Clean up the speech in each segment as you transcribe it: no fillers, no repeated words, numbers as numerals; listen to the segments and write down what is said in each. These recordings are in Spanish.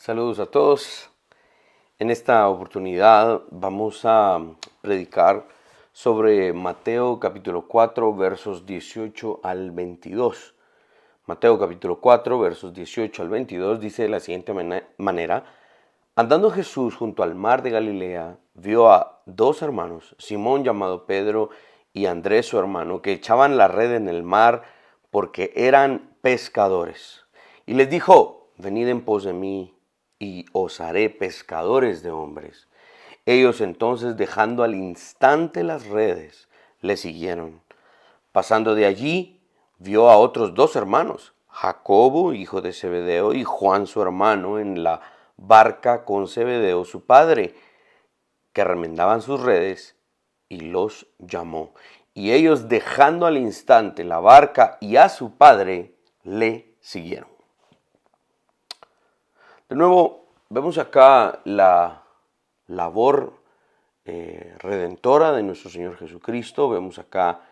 Saludos a todos. En esta oportunidad vamos a predicar sobre Mateo capítulo 4 versos 18 al 22. Mateo capítulo 4 versos 18 al 22 dice de la siguiente manera: Andando Jesús junto al mar de Galilea, vio a dos hermanos, Simón llamado Pedro y Andrés su hermano, que echaban la red en el mar porque eran pescadores. Y les dijo: Venid en pos de mí, y os haré pescadores de hombres. Ellos entonces, dejando al instante las redes, le siguieron. Pasando de allí, vio a otros dos hermanos, Jacobo, hijo de Zebedeo, y Juan su hermano, en la barca con Zebedeo su padre, que remendaban sus redes, y los llamó. Y ellos, dejando al instante la barca y a su padre, le siguieron. De nuevo, vemos acá la labor redentora de nuestro Señor Jesucristo. Vemos acá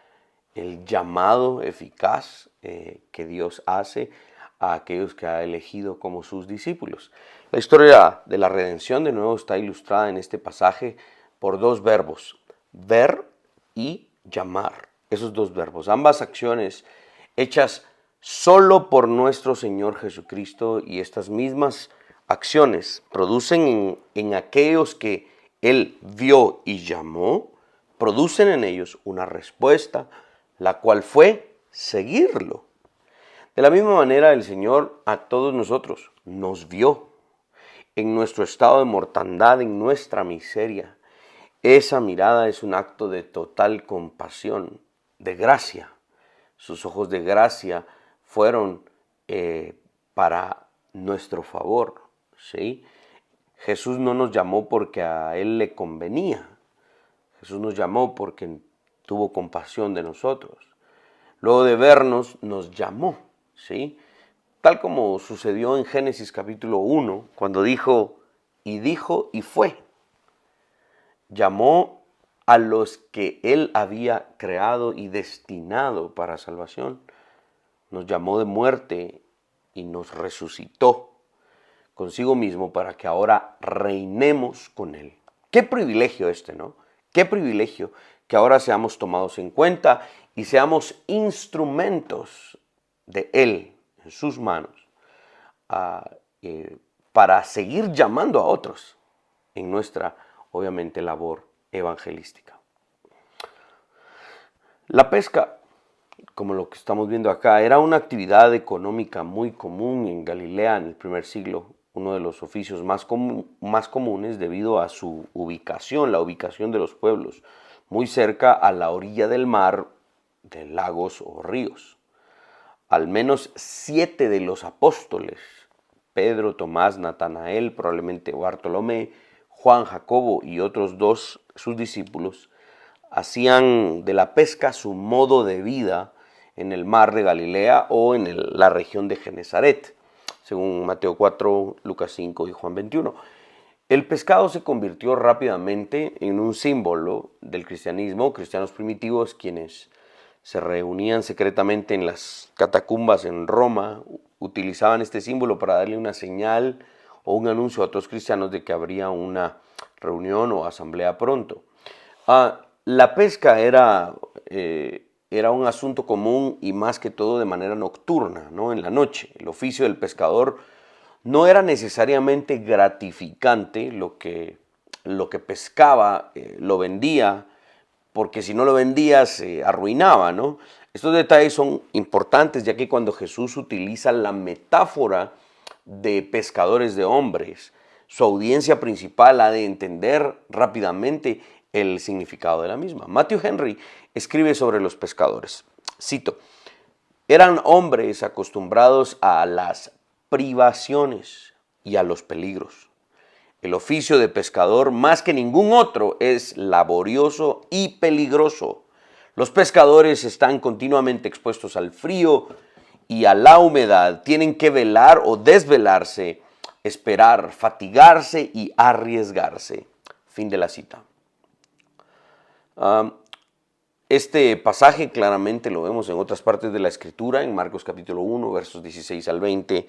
el llamado eficaz que Dios hace a aquellos que ha elegido como sus discípulos. La historia de la redención, de nuevo, está ilustrada en este pasaje por dos verbos: ver y llamar. Esos dos verbos, ambas acciones hechas solo por nuestro Señor Jesucristo, y estas mismas acciones producen en aquellos que Él vio y llamó, producen en ellos una respuesta, la cual fue seguirlo. De la misma manera, el Señor a todos nosotros nos vio en nuestro estado de mortandad, en nuestra miseria. Esa mirada es un acto de total compasión, de gracia. Sus ojos de gracia fueron para nuestro favor, ¿sí? Jesús no nos llamó porque a Él le convenía. Jesús nos llamó porque tuvo compasión de nosotros. Luego de vernos, nos llamó, ¿sí? Tal como sucedió en Génesis capítulo 1, cuando dijo y fue. Llamó a los que Él había creado y destinado para salvación. Nos llamó de muerte y nos resucitó consigo mismo para que ahora reinemos con Él. Qué privilegio este, ¿no? Qué privilegio que ahora seamos tomados en cuenta y seamos instrumentos de Él en sus manos para seguir llamando a otros en nuestra, obviamente, labor evangelística. La pesca, como lo que estamos viendo acá, era una actividad económica muy común en Galilea en el primer siglo, uno de los oficios más comunes debido a su ubicación, la ubicación de los pueblos, muy cerca a la orilla del mar, de lagos o ríos. Al menos 7 de los apóstoles, Pedro, Tomás, Natanael, probablemente Bartolomé, Juan, Jacobo y otros dos, sus discípulos, hacían de la pesca su modo de vida en el mar de Galilea o en la región de Genesaret, según Mateo 4, Lucas 5 y Juan 21. El pescado se convirtió rápidamente en un símbolo del cristianismo. Cristianos primitivos, quienes se reunían secretamente en las catacumbas en Roma, utilizaban este símbolo para darle una señal o un anuncio a otros cristianos de que habría una reunión o asamblea pronto. La pesca era un asunto común, y más que todo de manera nocturna, ¿no? En la noche. El oficio del pescador no era necesariamente gratificante. Lo que pescaba lo vendía, porque si no lo vendía se arruinaba, ¿no? Estos detalles son importantes, ya que cuando Jesús utiliza la metáfora de pescadores de hombres, su audiencia principal ha de entender rápidamente el significado de la misma. Matthew Henry escribe sobre los pescadores. Cito: eran hombres acostumbrados a las privaciones y a los peligros. El oficio de pescador, más que ningún otro, es laborioso y peligroso. Los pescadores están continuamente expuestos al frío y a la humedad. Tienen que velar o desvelarse, esperar, fatigarse y arriesgarse. Fin de la cita. Este pasaje claramente lo vemos en otras partes de la Escritura, en Marcos capítulo 1, versos 16 al 20,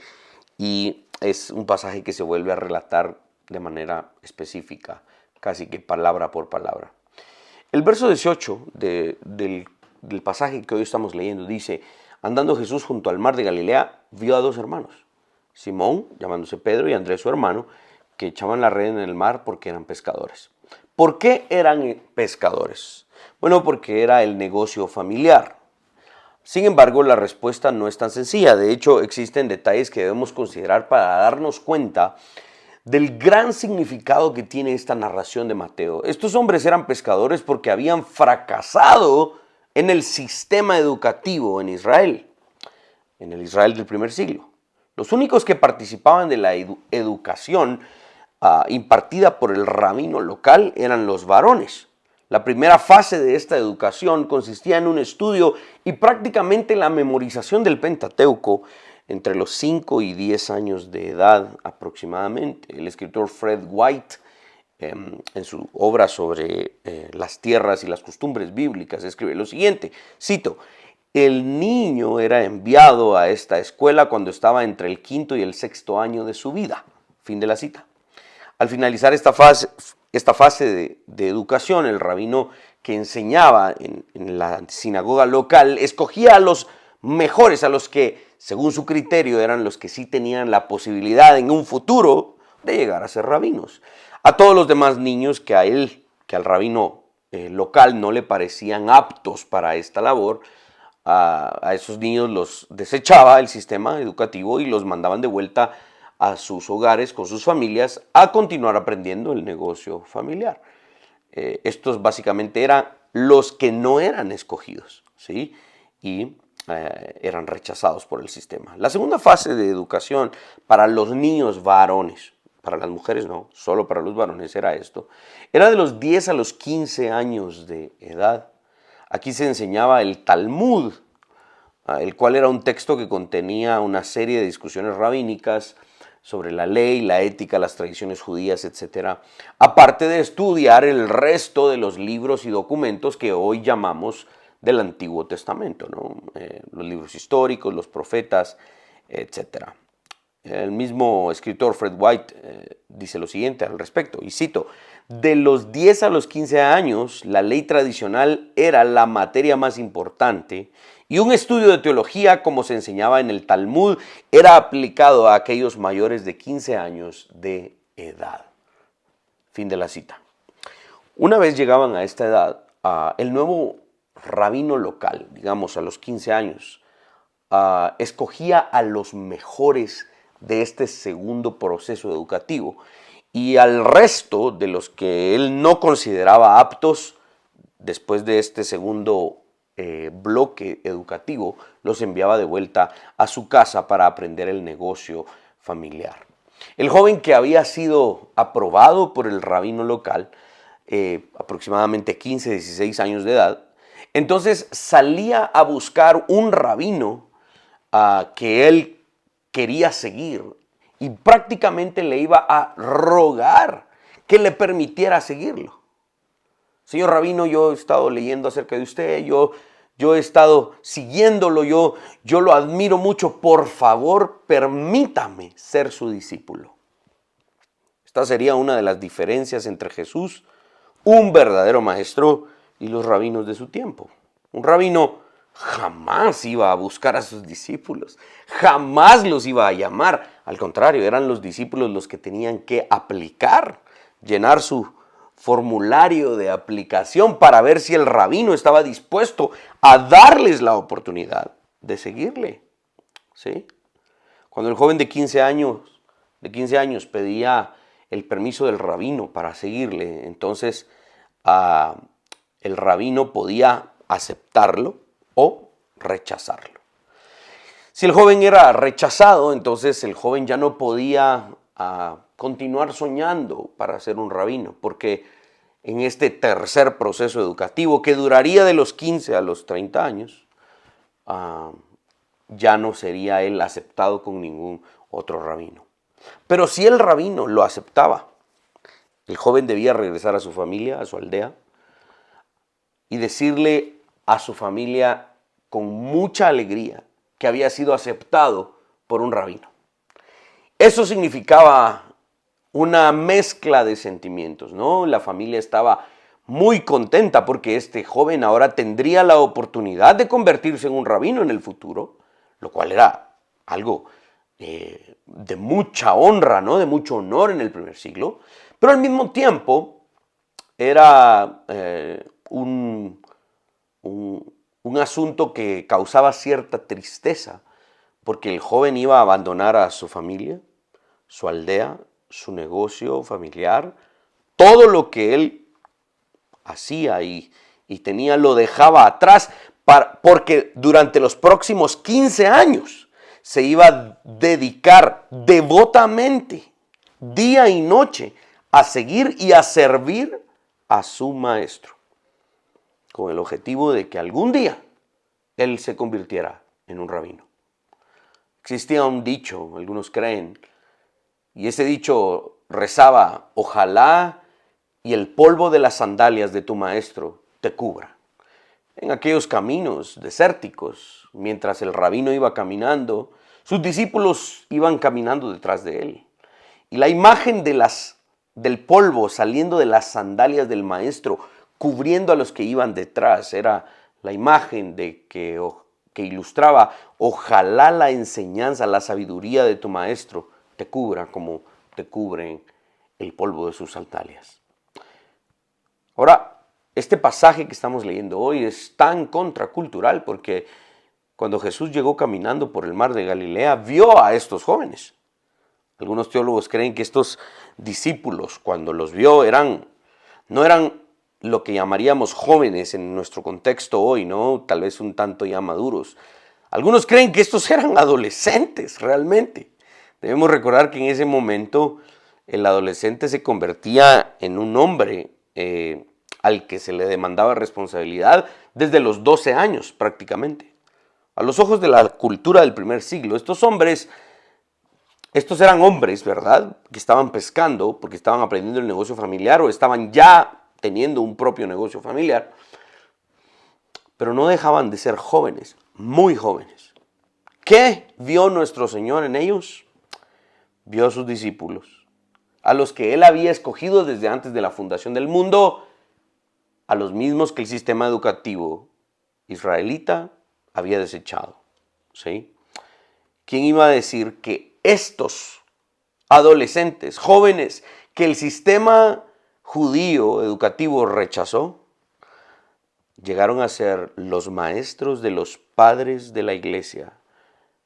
y es un pasaje que se vuelve a relatar de manera específica, casi que palabra por palabra. El verso 18 del pasaje que hoy estamos leyendo dice: andando Jesús junto al mar de Galilea, vio a dos hermanos, Simón, llamándose Pedro, y Andrés su hermano, que echaban la red en el mar porque eran pescadores. ¿Por qué eran pescadores? Bueno, porque era el negocio familiar. Sin embargo, la respuesta no es tan sencilla. De hecho, existen detalles que debemos considerar para darnos cuenta del gran significado que tiene esta narración de Mateo. Estos hombres eran pescadores porque habían fracasado en el sistema educativo en Israel, en el Israel del primer siglo. Los únicos que participaban de la educación impartida por el rabino local eran los varones. La primera fase de esta educación consistía en un estudio y prácticamente la memorización del Pentateuco entre los 5 y 10 años de edad aproximadamente. El escritor Fred White, en su obra sobre las tierras y las costumbres bíblicas, escribe lo siguiente, cito: el niño era enviado a esta escuela cuando estaba entre el 5.º y el 6.º año de su vida. Fin de la cita. Al finalizar esta fase de educación, el rabino que enseñaba en la sinagoga local escogía a los mejores, a los que, según su criterio, eran los que sí tenían la posibilidad en un futuro de llegar a ser rabinos. A todos los demás niños que al rabino local no le parecían aptos para esta labor, a esos niños los desechaba el sistema educativo y los mandaban de vuelta a sus hogares con sus familias a continuar aprendiendo el negocio familiar. Estos básicamente eran los que no eran escogidos, ¿sí? Y eran rechazados por el sistema. La segunda fase de educación para los niños varones, para las mujeres no, solo para los varones era esto, era de los 10 a los 15 años de edad. Aquí se enseñaba el Talmud, el cual era un texto que contenía una serie de discusiones rabínicas sobre la ley, la ética, las tradiciones judías, etc. Aparte de estudiar el resto de los libros y documentos que hoy llamamos del Antiguo Testamento, ¿no? Los libros históricos, los profetas, etc. El mismo escritor Fred White dice lo siguiente al respecto, y cito: de los 10 a los 15 años, la ley tradicional era la materia más importante y un estudio de teología, como se enseñaba en el Talmud, era aplicado a aquellos mayores de 15 años de edad. Fin de la cita. Una vez llegaban a esta edad, el nuevo rabino local, digamos a los 15 años, escogía a los mejores de este segundo proceso educativo y al resto de los que él no consideraba aptos después de este segundo bloque educativo, los enviaba de vuelta a su casa para aprender el negocio familiar. El joven que había sido aprobado por el rabino local, aproximadamente 15, 16 años de edad, entonces salía a buscar un rabino que él quería seguir y prácticamente le iba a rogar que le permitiera seguirlo. Señor rabino, yo he estado leyendo acerca de usted, yo he estado siguiéndolo, yo lo admiro mucho, por favor, permítame ser su discípulo. Esta sería una de las diferencias entre Jesús, un verdadero maestro, y los rabinos de su tiempo. Un rabino jamás iba a buscar a sus discípulos, jamás los iba a llamar. Al contrario, eran los discípulos los que tenían que aplicar, llenar su formulario de aplicación para ver si el rabino estaba dispuesto a darles la oportunidad de seguirle. ¿Sí? Cuando el joven de 15 años pedía el permiso del rabino para seguirle, entonces el rabino podía aceptarlo o rechazarlo. Si el joven era rechazado, entonces el joven ya no podía continuar soñando para ser un rabino, porque en este tercer proceso educativo, que duraría de los 15 a los 30 años, ya no sería él aceptado con ningún otro rabino. Pero si el rabino lo aceptaba, el joven debía regresar a su familia, a su aldea, y decirle a su familia con mucha alegría que había sido aceptado por un rabino. Eso significaba una mezcla de sentimientos, ¿no? La familia estaba muy contenta porque este joven ahora tendría la oportunidad de convertirse en un rabino en el futuro, lo cual era algo de mucha honra, ¿no? De mucho honor en el primer siglo, pero al mismo tiempo era un asunto que causaba cierta tristeza, porque el joven iba a abandonar a su familia, su aldea, su negocio familiar, todo lo que él hacía y tenía lo dejaba atrás porque durante los próximos 15 años se iba a dedicar devotamente, día y noche, a seguir y a servir a su maestro, con el objetivo de que algún día él se convirtiera en un rabino. Existía un dicho, algunos creen, y ese dicho rezaba: ojalá y el polvo de las sandalias de tu maestro te cubra. En aquellos caminos desérticos, mientras el rabino iba caminando, sus discípulos iban caminando detrás de él. Y la imagen del polvo saliendo de las sandalias del maestro, cubriendo a los que iban detrás, era la imagen que ilustraba: ojalá la enseñanza, la sabiduría de tu maestro te cubra como te cubren el polvo de sus sandalias. Ahora, este pasaje que estamos leyendo hoy es tan contracultural porque cuando Jesús llegó caminando por el mar de Galilea, vio a estos jóvenes. Algunos teólogos creen que estos discípulos, cuando los vio, no eran lo que llamaríamos jóvenes en nuestro contexto hoy, ¿no? Tal vez un tanto ya maduros. Algunos creen que estos eran adolescentes realmente. Debemos recordar que en ese momento el adolescente se convertía en un hombre al que se le demandaba responsabilidad desde los 12 años prácticamente. A los ojos de la cultura del primer siglo, estos eran hombres, ¿verdad?, que estaban pescando porque estaban aprendiendo el negocio familiar o estaban ya teniendo un propio negocio familiar, pero no dejaban de ser jóvenes, muy jóvenes. ¿Qué vio nuestro Señor en ellos? Vio a sus discípulos, a los que Él había escogido desde antes de la fundación del mundo, a los mismos que el sistema educativo israelita había desechado, ¿sí? ¿Quién iba a decir que estos adolescentes, jóvenes, que el sistema judío educativo rechazó, llegaron a ser los maestros de los padres de la iglesia?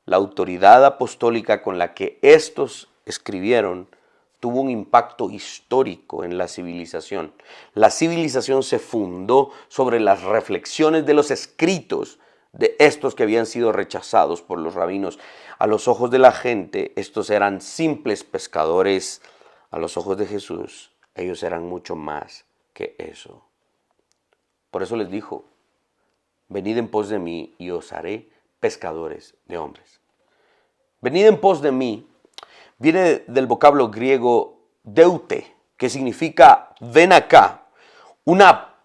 La autoridad apostólica con la que estos escribieron tuvo un impacto histórico en la civilización. La civilización se fundó sobre las reflexiones de los escritos de estos que habían sido rechazados por los rabinos. A los ojos de la gente, estos eran simples pescadores. A los ojos de Jesús, ellos eran mucho más que eso. Por eso les dijo: venid en pos de mí y os haré pescadores de hombres. Venid en pos de mí viene del vocablo griego deute, que significa ven acá, una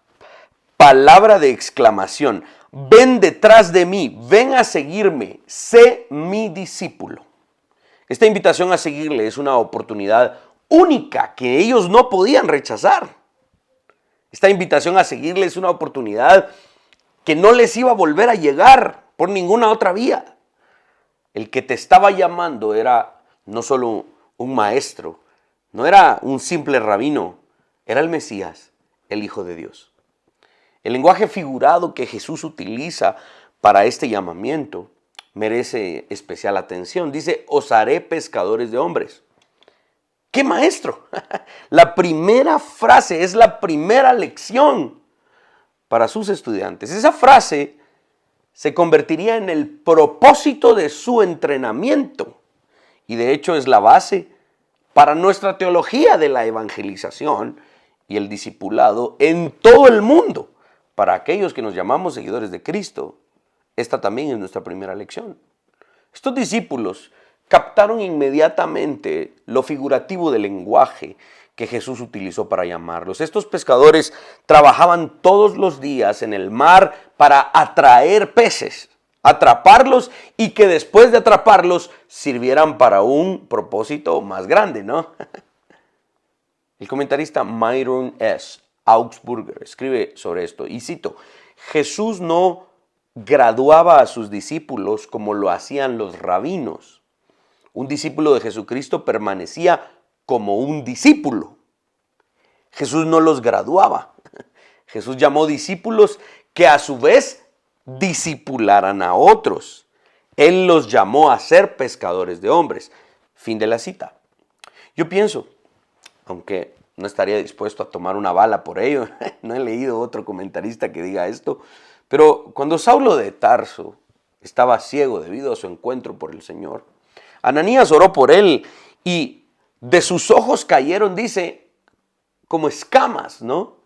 palabra de exclamación. Ven detrás de mí, ven a seguirme, sé mi discípulo. Esta invitación a seguirle es una oportunidad única que ellos no podían rechazar. Esta invitación a seguirle es una oportunidad que no les iba a volver a llegar por ninguna otra vía. El que te estaba llamando era no solo un maestro, no era un simple rabino, era el Mesías, el Hijo de Dios. El lenguaje figurado que Jesús utiliza para este llamamiento merece especial atención. Dice: os haré pescadores de hombres. ¿Qué maestro? La primera frase es la primera lección para sus estudiantes. Esa frase se convertiría en el propósito de su entrenamiento. Y de hecho es la base para nuestra teología de la evangelización y el discipulado en todo el mundo. Para aquellos que nos llamamos seguidores de Cristo, esta también es nuestra primera lección. Estos discípulos captaron inmediatamente lo figurativo del lenguaje que Jesús utilizó para llamarlos. Estos pescadores trabajaban todos los días en el mar para atraer peces atraparlos y que después de atraparlos sirvieran para un propósito más grande, ¿no? El comentarista Myron S. Augsburger escribe sobre esto y cito: Jesús no graduaba a sus discípulos como lo hacían los rabinos. Un discípulo de Jesucristo permanecía como un discípulo. Jesús no los graduaba. Jesús llamó discípulos que a su vez discipularan a otros. Él los llamó a ser pescadores de hombres. Fin de la cita. Yo pienso, aunque no estaría dispuesto a tomar una bala por ello, no he leído otro comentarista que diga esto, pero cuando Saulo de Tarso estaba ciego debido a su encuentro por el Señor, Ananías oró por él y de sus ojos cayeron, dice, como escamas, ¿no?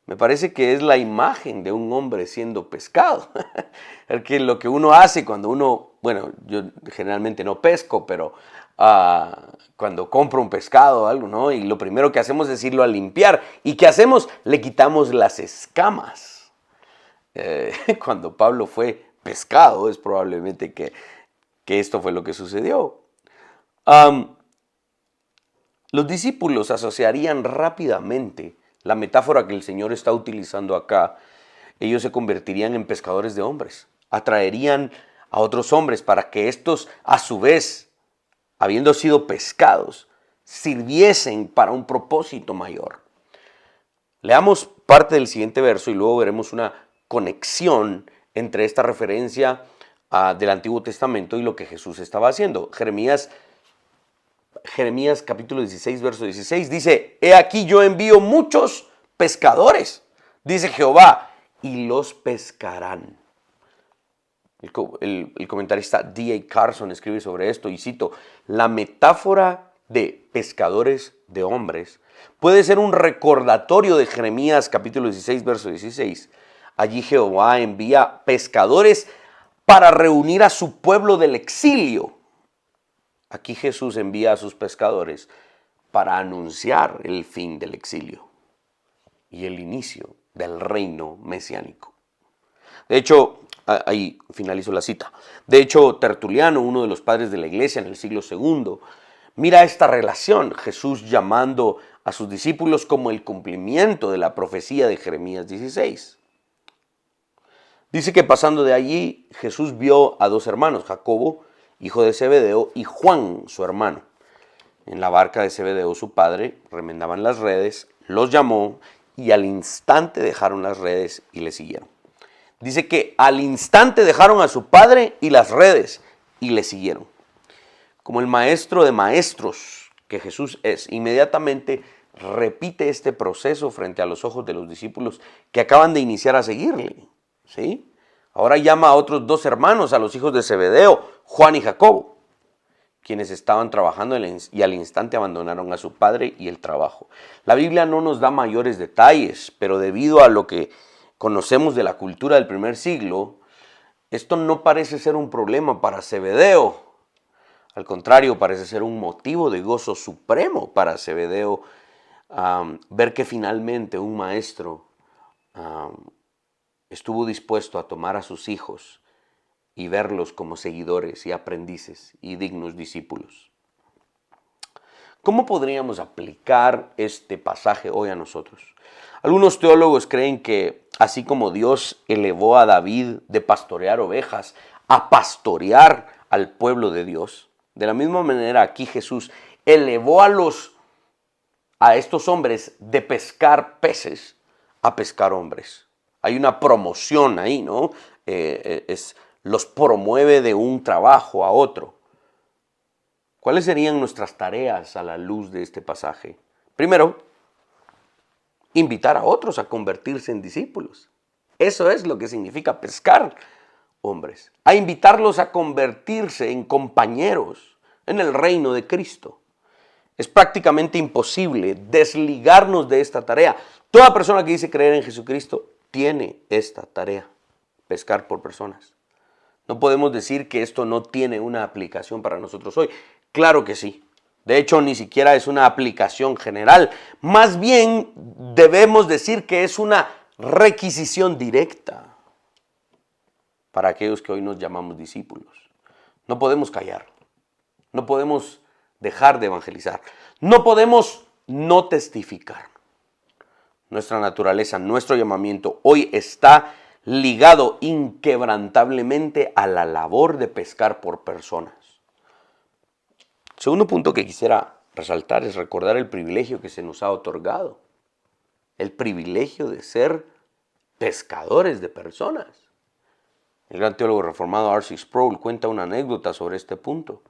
Me parece que es la imagen de un hombre siendo pescado. Porque lo que uno hace cuando uno, bueno, yo generalmente no pesco, pero cuando compro un pescado o algo, ¿no? Y lo primero que hacemos es irlo a limpiar. ¿Y qué hacemos? Le quitamos las escamas. Cuando Pablo fue pescado, es probablemente que esto fue lo que sucedió. Los discípulos asociarían rápidamente la metáfora que el Señor está utilizando acá. Ellos se convertirían en pescadores de hombres. Atraerían a otros hombres para que estos, a su vez, habiendo sido pescados, sirviesen para un propósito mayor. Leamos parte del siguiente verso y luego veremos una conexión entre esta referencia del Antiguo Testamento y lo que Jesús estaba haciendo. Jeremías capítulo 16, verso 16 dice: He aquí yo envío muchos pescadores, dice Jehová, y los pescarán. El comentarista D.A. Carson escribe sobre esto y cito: la metáfora de pescadores de hombres puede ser un recordatorio de Jeremías capítulo 16, verso 16. Allí Jehová envía pescadores para reunir a su pueblo del exilio. Aquí Jesús envía a sus pescadores para anunciar el fin del exilio y el inicio del reino mesiánico. De hecho, ahí finalizo la cita. De hecho, Tertuliano, uno de los padres de la iglesia en el siglo II, mira esta relación, Jesús llamando a sus discípulos como el cumplimiento de la profecía de Jeremías 16. Dice que pasando de allí, Jesús vio a dos hermanos, Jacobo, hijo de Zebedeo, y Juan, su hermano. En la barca de Zebedeo, su padre, remendaban las redes, los llamó y al instante dejaron las redes y le siguieron. Dice que al instante dejaron a su padre y las redes y le siguieron. Como el maestro de maestros que Jesús es, inmediatamente repite este proceso frente a los ojos de los discípulos que acaban de iniciar a seguirle. ¿Sí? Ahora llama a otros dos hermanos, a los hijos de Zebedeo, Juan y Jacobo, quienes estaban trabajando y al instante abandonaron a su padre y el trabajo. La Biblia no nos da mayores detalles, pero debido a lo que conocemos de la cultura del primer siglo, esto no parece ser un problema para Zebedeo. Al contrario, parece ser un motivo de gozo supremo para Zebedeo ver que finalmente un maestro estuvo dispuesto a tomar a sus hijos y verlos como seguidores y aprendices y dignos discípulos. ¿Cómo podríamos aplicar este pasaje hoy a nosotros? Algunos teólogos creen que así como Dios elevó a David de pastorear ovejas a pastorear al pueblo de Dios, de la misma manera aquí Jesús elevó a estos hombres de pescar peces a pescar hombres. Hay una promoción ahí, ¿no? Los promueve de un trabajo a otro. ¿Cuáles serían nuestras tareas a la luz de este pasaje? Primero, invitar a otros a convertirse en discípulos. Eso es lo que significa pescar hombres. A invitarlos a convertirse en compañeros en el reino de Cristo. Es prácticamente imposible desligarnos de esta tarea. Toda persona que dice creer en Jesucristo tiene esta tarea, pescar por personas. No podemos decir que esto no tiene una aplicación para nosotros hoy. Claro que sí. De hecho, ni siquiera es una aplicación general. Más bien, debemos decir que es una requisición directa. para aquellos que hoy nos llamamos discípulos. No podemos callar, no podemos dejar de evangelizar, no podemos no testificar. Nuestra naturaleza, nuestro llamamiento hoy está ligado inquebrantablemente a la labor de pescar por personas. Segundo punto que quisiera resaltar es recordar el privilegio que se nos ha otorgado. El privilegio de ser pescadores de personas. El gran teólogo reformado R.C. Sproul cuenta una anécdota sobre este punto.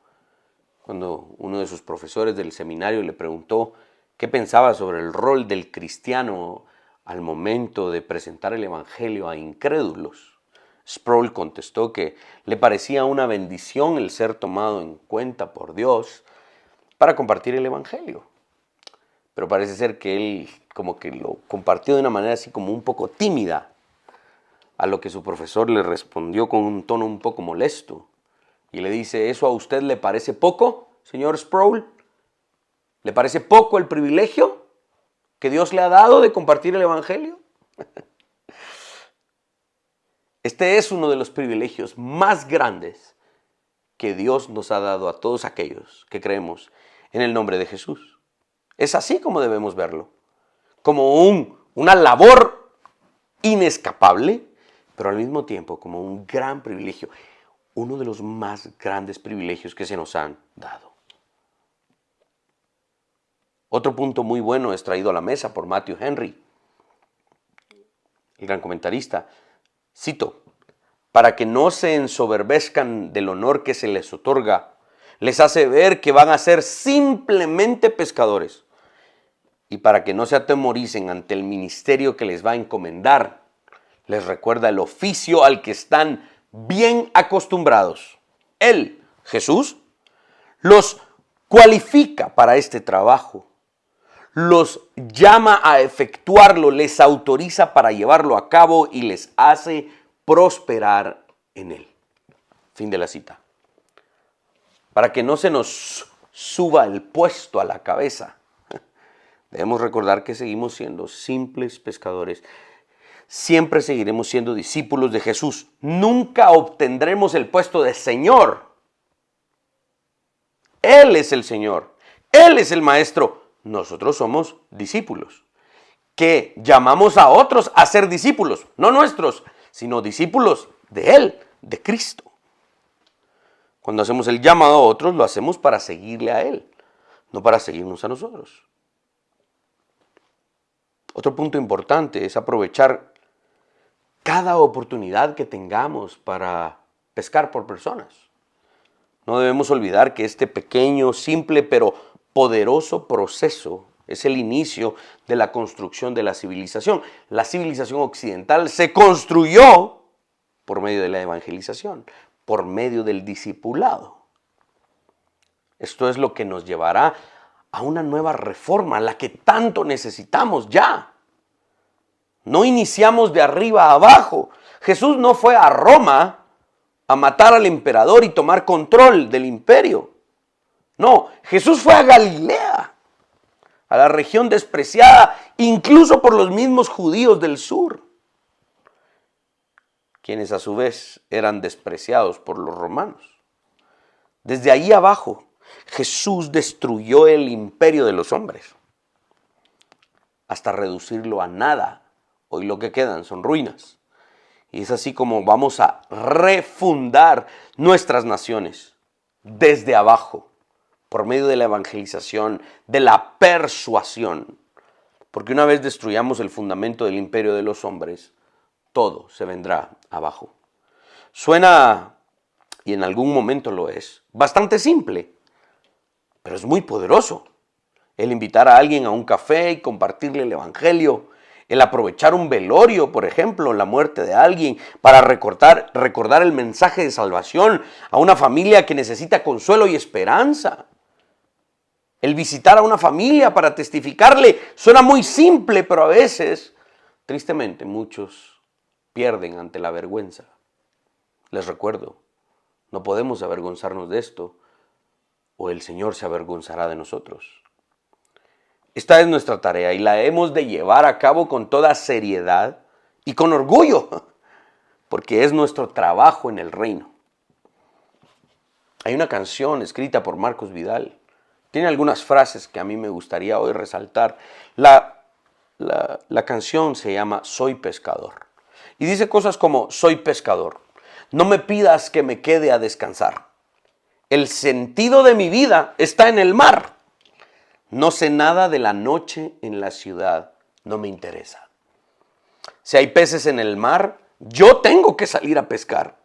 Cuando uno de sus profesores del seminario le preguntó qué pensaba sobre el rol del cristiano al momento de presentar el evangelio a incrédulos, Sproul contestó que le parecía una bendición el ser tomado en cuenta por Dios para compartir el evangelio. Pero parece ser que él como que lo compartió de una manera así como un poco tímida, a lo que su profesor le respondió con un tono un poco molesto. Y le dice, ¿eso a usted le parece poco, señor Sproul? ¿Le parece poco el privilegio que Dios le ha dado de compartir el evangelio? Este es uno de los privilegios más grandes que Dios nos ha dado a todos aquellos que creemos en el nombre de Jesús. Es así como debemos verlo, como una labor inescapable, pero al mismo tiempo como un gran privilegio, uno de los más grandes privilegios que se nos han dado. Otro punto muy bueno es traído a la mesa por Matthew Henry, el gran comentarista. Cito, para que no se ensoberbezcan del honor que se les otorga, les hace ver que van a ser simplemente pescadores. Y para que no se atemoricen ante el ministerio que les va a encomendar, les recuerda el oficio al que están bien acostumbrados. Él, Jesús, los cualifica para este trabajo, los llama a efectuarlo, les autoriza para llevarlo a cabo y les hace prosperar en él. Fin de la cita. Para que no se nos suba el puesto a la cabeza, debemos recordar que seguimos siendo simples pescadores. Siempre seguiremos siendo discípulos de Jesús. Nunca obtendremos el puesto de Señor. Él es el Señor. Él es el Maestro. Nosotros somos discípulos, que llamamos a otros a ser discípulos, no nuestros, sino discípulos de Él, de Cristo. Cuando hacemos el llamado a otros, lo hacemos para seguirle a Él, no para seguirnos a nosotros. Otro punto importante es aprovechar cada oportunidad que tengamos para pescar por personas. No debemos olvidar que este pequeño, simple, pero poderoso proceso es el inicio de la construcción de la civilización. La civilización occidental se construyó por medio de la evangelización, por medio del discipulado. Esto es lo que nos llevará a una nueva reforma, la que tanto necesitamos ya. No iniciamos de arriba a abajo. Jesús no fue a Roma a matar al emperador y tomar control del imperio. No, Jesús fue a Galilea, a la región despreciada, incluso por los mismos judíos del sur, quienes a su vez eran despreciados por los romanos. Desde ahí abajo, Jesús destruyó el imperio de los hombres, hasta reducirlo a nada. Hoy lo que quedan son ruinas. Y es así como vamos a refundar nuestras naciones desde abajo, por medio de la evangelización, de la persuasión. Porque una vez destruyamos el fundamento del imperio de los hombres, todo se vendrá abajo. Suena, y en algún momento lo es, bastante simple, pero es muy poderoso. El invitar a alguien a un café y compartirle el evangelio, el aprovechar un velorio, por ejemplo, la muerte de alguien, para recordar el mensaje de salvación a una familia que necesita consuelo y esperanza. El visitar a una familia para testificarle suena muy simple, pero a veces, tristemente, muchos pierden ante la vergüenza. Les recuerdo, no podemos avergonzarnos de esto, o el Señor se avergonzará de nosotros. Esta es nuestra tarea y la hemos de llevar a cabo con toda seriedad y con orgullo. porque es nuestro trabajo en el reino. Hay una canción escrita por Marcos Vidal. Tiene algunas frases que a mí me gustaría hoy resaltar. La canción se llama Soy pescador. Y dice cosas como, soy pescador. No me pidas que me quede a descansar. El sentido de mi vida está en el mar. No sé nada de la noche en la ciudad. No me interesa. Si hay peces en el mar, yo tengo que salir a pescar.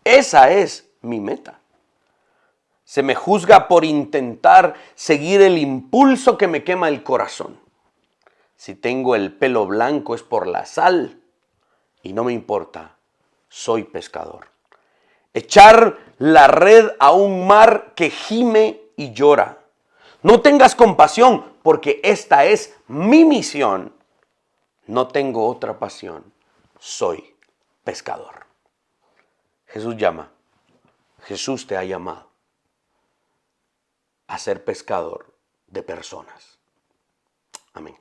Esa es mi meta. Se me juzga por intentar seguir el impulso que me quema el corazón. Si tengo el pelo blanco es por la sal y no me importa, soy pescador. Echar la red a un mar que gime y llora. No tengas compasión porque esta es mi misión. No tengo otra pasión, soy pescador. Jesús llama, Jesús te ha llamado a ser pescador de personas. Amén.